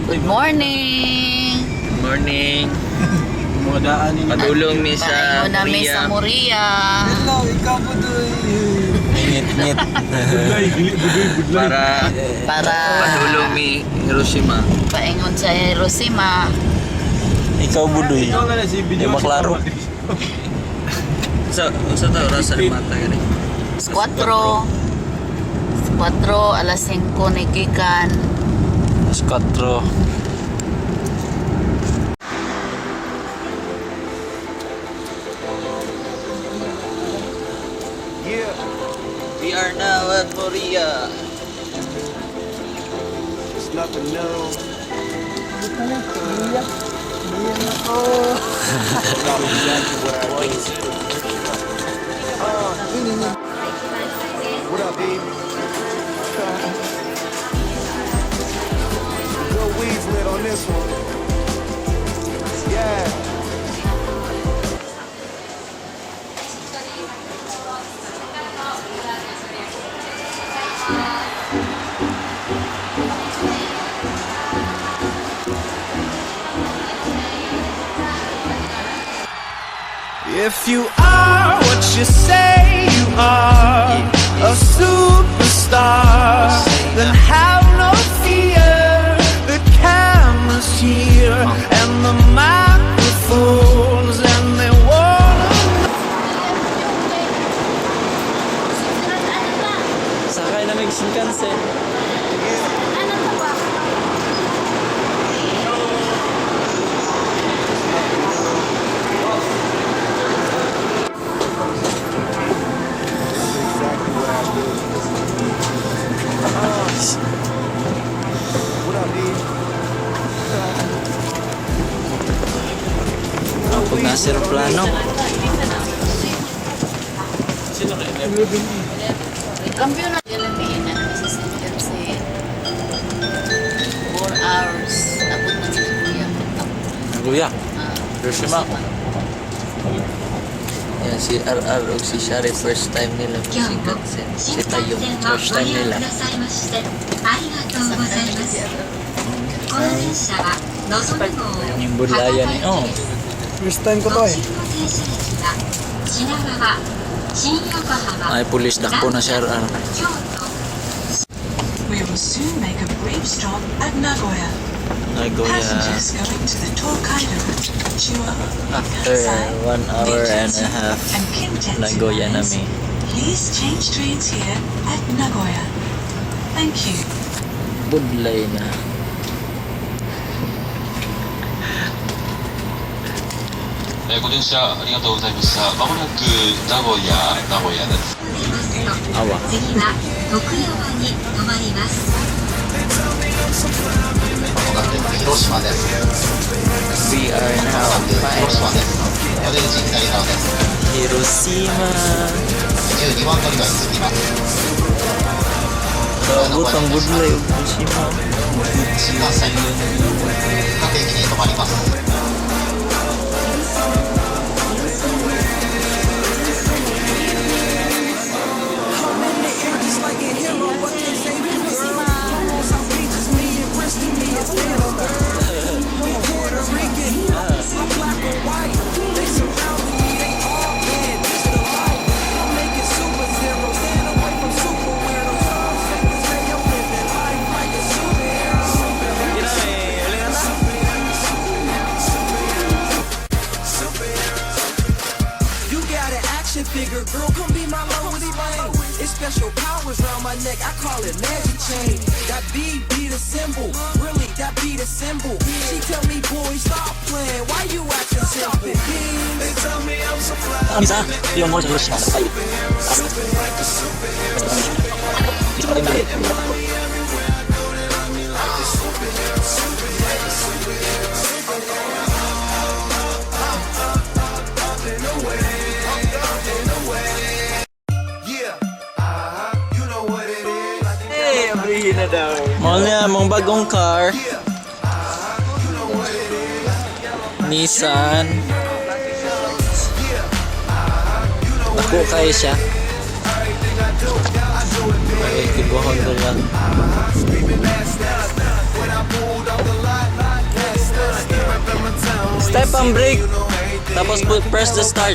Good morning. Good morning. Mga daan ni Padulong mi sa Paingon namin sa Korea. Moria. hello, ikaw po doy. Ngit-ngit. Para padulong mi Hiroshima. Paingon sa Hiroshima. Ikaw budoy. Ikaw nga na si video. Maklaro. Sa to rasa mata gani. 4 alas 5 ni gikan. 4. We are now at Korea. It's nothing new. What up, babe? Good weeds lit on this one. Yeah. If you are what you say you are, a superstar, then have no fear. The camera's here and the microphones, and they wanna. Sakay na may Shinkansen. What up, babe? Pag nasa aeroplano. Cambio na yan ang miinan sa center si 4 hours. Abot na sa Kuya. Naguya. Hiroshima. Yan si RR o si Shari first time nila Shinkansen. Si Tayong first time nila. Yung budlaya ni oh. First time ko to eh. Ay pulis dako na siya RR. We will soon make a brief stop at Nagoya. Naguya. Passengers going to the Tokaido, Chiba, After 1 hour and a half, and Kintetsu Nagoya na lines, mi. please change trains here at Nagoya. Thank you. Budlay na. Awa. We are now fine. Hiroshima. Kabut ang budlay og Hiroshima. Figure, girl, come be my Lois Lane. It's special powers around my neck, I call it magic chain. That B be the symbol, really, that be the symbol. She tell me, boy, stop playing, why you acting simple? They tell me I'm so fly. Ang isa, yung mo sa Hiroshima. Ay. Mahal niya, mong bagong car. Nissan. Ako kayo siya. Ay, kibuhon ko lang. Step ang brake. Tapos press the start.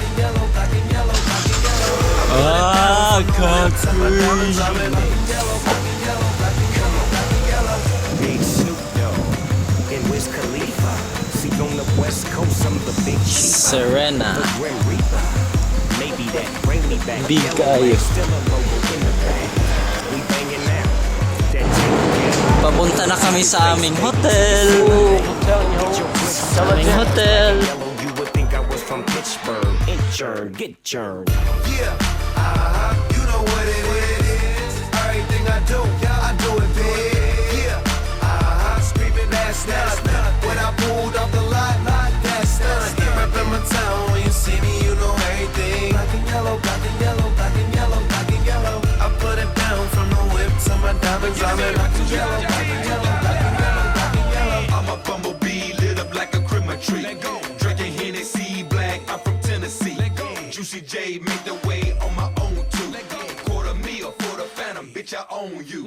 Ah, kakoy. Big Snoop Dogg and Wiz Khalifa. See on the West Coast, some of the big chiefs. Serena. The Grim Reaper. Maybe that bring me back. Big Yellow guy. Rag, still a logo in the bag. We banging now. That take Papunta na kami sa aming hotel. Aming hotel. yellow, you would think I was from Pittsburgh. Inchurn, get churned. Yeah, you know what it is. Everything I do it big. Yeah, screaming that's not. When I pulled off the lot, that's not. Reppin' my town, when you see me, you know everything. Black and yellow, black and yellow, black and yellow, black and yellow. I put it down from the whip to my diamonds. I'm in black and yellow, black and yellow, black and yellow, black and yellow. I'm a bumblebee lit up like a Christmas tree. Drinking Hennessy black, I'm from Tennessee. Juicy J make the way on my own too. Quarter meal for the phantom, bitch, I own you.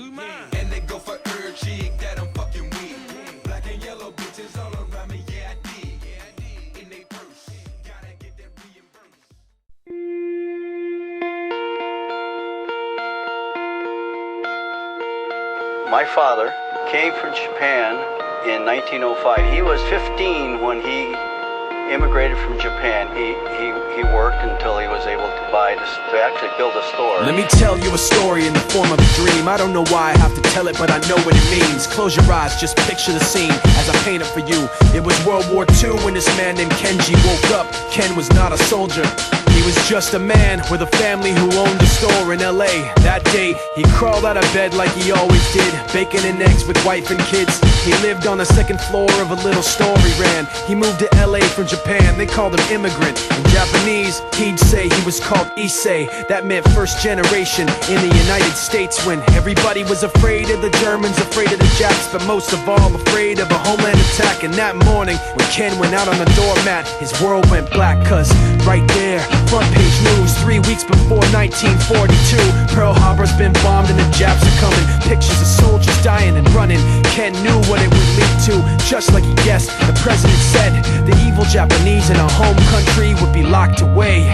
And they go for her chick that I'm fucking with. Black and yellow bitches all around me, yeah I did. In they purse, gotta get that reimbursed. My father came from Japan in 1905. He was 15 when he immigrated from Japan. He worked until he was able to actually build a store. Let me tell you a story in the form of a dream. I don't know why I have to tell it, but I know what it means. Close your eyes, just picture the scene as I paint it for you. It was World War II when this man named Kenji woke up. Ken was not a soldier. He was just a man with a family who owned a store in LA. That day, he crawled out of bed like he always did, bacon and eggs with wife and kids. He lived on the second floor of a little store he ran. He moved to LA from Japan, they called him immigrant. In Japanese, he'd say he was called Issei. That meant first generation in the United States, when everybody was afraid of the Germans, afraid of the Japs, but most of all afraid of a homeland attack. And that morning, when Ken went out on the doormat, his world went black, cause right there, front page news, 3 weeks before 1942, Pearl Harbor's been bombed and the Japs are coming. Pictures of soldiers dying and running. Ken knew what it would lead to, just like he guessed. The president said the evil Japanese in our home country would be locked away.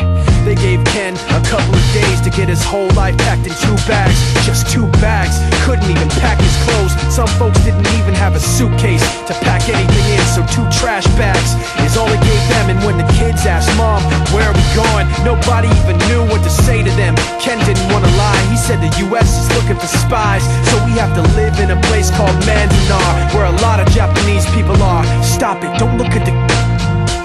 They gave Ken a couple of days to get his whole life packed in 2 bags. Just 2 bags, couldn't even pack his clothes. Some folks didn't even have a suitcase to pack anything in, so 2 trash bags is all it gave them. And when the kids asked Mom, where are we going? Nobody even knew what to say to them. Ken didn't want to lie, he said the US is looking for spies, so we have to live in a place called Manzanar, where a lot of Japanese people are. Stop it, don't look at the...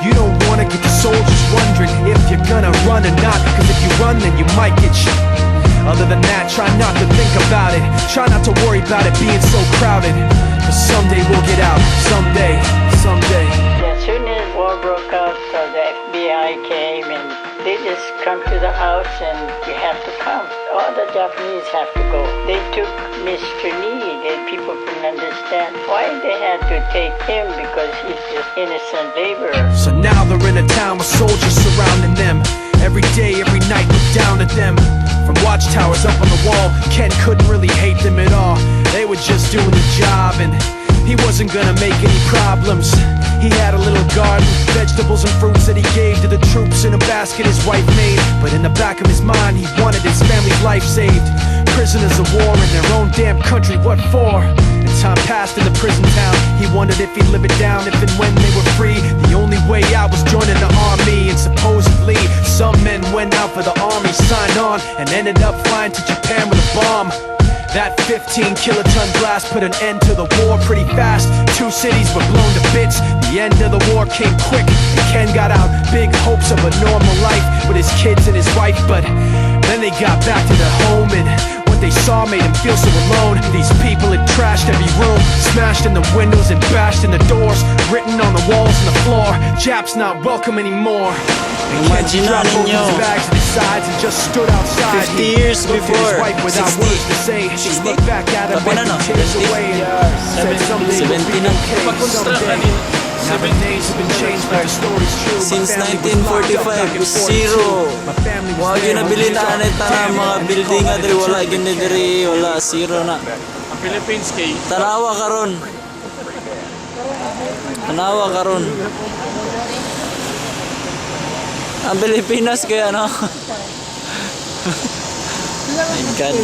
You don't wanna get the soldiers wondering if you're gonna run or not, cause if you run then you might get shot. Other than that, try not to think about it. Try not to worry about it being so crowded, cause someday we'll get out. Someday. As soon as war broke out, the FBI came and they just come to the house and you have to come. All the Japanese have to go. They took Mr. Need and people couldn't understand why they had to take him, because he's just innocent laborer. So now they're in a town with soldiers surrounding them. Every day, every night, look down at them. From watchtowers up on the wall, Ken couldn't really hate them at all. They were just doing the job and he wasn't gonna make any problems. He had a little garden, vegetables and fruits that he gave to the troops in a basket his wife made. But in the back of his mind, he wanted his family's life saved. Prisoners of war in their own damn country, what for? As time passed in the prison town, he wondered if he'd live it down if and when they were free. The only way out was joining the army, and supposedly some men went out for the army, signed on, and ended up flying to Japan with a bomb. That 15-kiloton blast put an end to the war pretty fast. 2 cities were blown to bits. The end of the war came quick, and Ken got out. Big hopes of a normal life with his kids and his wife, but then they got back to their home, and what they saw made him feel so alone. These people had trashed every room, smashed in the windows and bashed in the doors, written on the walls and the floor, Japs not welcome anymore. And Kenji dropped both his bags to the sides and just stood outside. 50 years He looked at before, his wife without 60. words to say. She looked back at him and tears away and said someday we'll be okay, someday. Now the names have been changed, but the story's true. Since 1945, zero. Mga ginabili na ng mga building nga diri, wala gini diri, wala, zero na. Ang Philippines kay Tanawa karon. Tanawa karon. Ang Pilipinas kaya ano. My God.